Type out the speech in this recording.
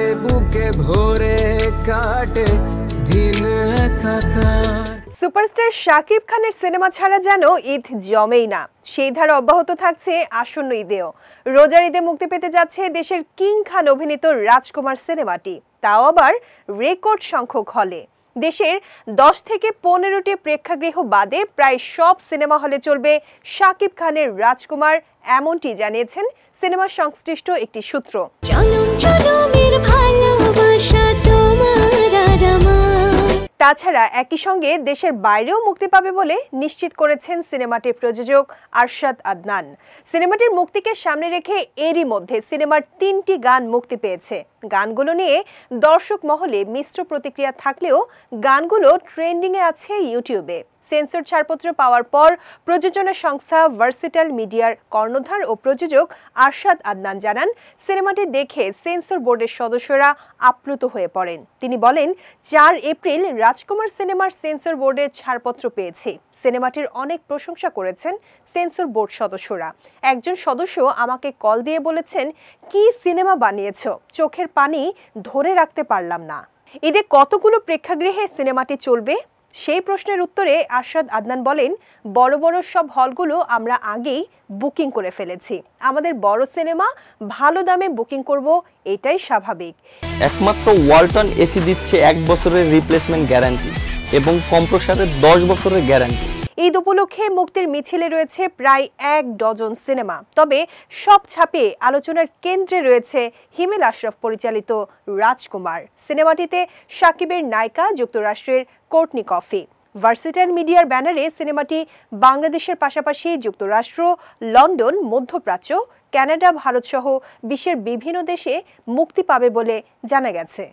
ধারে বুকে ভরে কাটে দিন একাকার। সুপারস্টার শাকিব খানের সিনেমা ছাড়া যেন ঈদ জমেই না, সেই ধারা অব্যাহত থাকছে আসন্ন ঈদেও। রোজার ঈদে মুক্তি পেতে যাচ্ছে দেশের কিং খান অভিনীত রাজকুমার সিনেমাটি, তাও আবার রেকর্ড সংখ্যক হলে। দেশের 10 থেকে 15টি প্রেক্ষাগৃহ বাদে প্রায় সব সিনেমা হলে চলবে শাকিব খানের রাজকুমার, এমনটি জানিয়েছেন সিনেমা সংশ্লিষ্ট একটি সূত্র। তাছাড়া একই সঙ্গে দেশের বাইরেও মুক্তি পাবে বলে নিশ্চিত করেছেন সিনেমাটির প্রযোজক আরশাদ আদনান। সিনেমাটির মুক্তিকে সামনে রেখে এরই মধ্যে সিনেমার 3টি গান মুক্তি পেয়েছে। গানগুলো নিয়ে দর্শক মহলে মিশ্র প্রতিক্রিয়া থাকলেও গানগুলো ট্রেন্ডিংয়ে আছে ইউটিউবে। সেন্সর ছাড়পত্র পাওয়ার পর প্রযোজনা সংস্থা ভার্সিটাল মিডিয়ার কর্ণধার ও প্রযোজক আরশাদ আদনান জানান, সিনেমাটি দেখে সেন্সর বোর্ডের সদস্যরা আপ্লুত হয়ে পড়েন। তিনি বলেন, 4 এপ্রিল রাজকুমার সিনেমার সেন্সর বোর্ডের ছাড়পত্র পেয়েছি। সিনেমাটির অনেক প্রশংসা করেছেন সেন্সর বোর্ড সদস্যরা। একজন সদস্য আমাকে কল দিয়ে বলেছেন, কি সিনেমা বানিয়েছো, চোখের পানি ধরে রাখতে পারলাম না। ঈদে কতগুলো প্রেক্ষাগৃহে সিনেমাটি চলবে সেই প্রশ্নের উত্তরে আরশাদ আদনান বলেন, বড় বড় সব হলগুলো আমরা আগেই বুকিং করে ফেলেছি। আমাদের বড় সিনেমা ভালো দামে বুকিং করব, এটাই স্বাভাবিক। একমাত্র ওয়ালটন এসি দিচ্ছে 1 বছরের রিপ্লেসমেন্ট গ্যারান্টি এবং কম্প্রেসরের 10 বছরের গ্যারান্টি। ঈদ উপলক্ষে মুক্তির মিছিলে রয়েছে প্রায় 1 ডজন সিনেমা, তবে সব ছাপে আলোচনার কেন্দ্রে রয়েছে হিমেল আশরাফ পরিচালিত রাজকুমার। সিনেমাটিতে শাকিবের নায়িকা যুক্তরাষ্ট্রের কোর্টনি কফি। ভার্সিটাল মিডিয়ার ব্যানারে সিনেমাটি বাংলাদেশের পাশাপাশি যুক্তরাষ্ট্র, লন্ডন, মধ্যপ্রাচ্য, কানাডা, ভারত সহ বিশ্বের বিভিন্ন দেশে মুক্তি পাবে বলে জানা গেছে।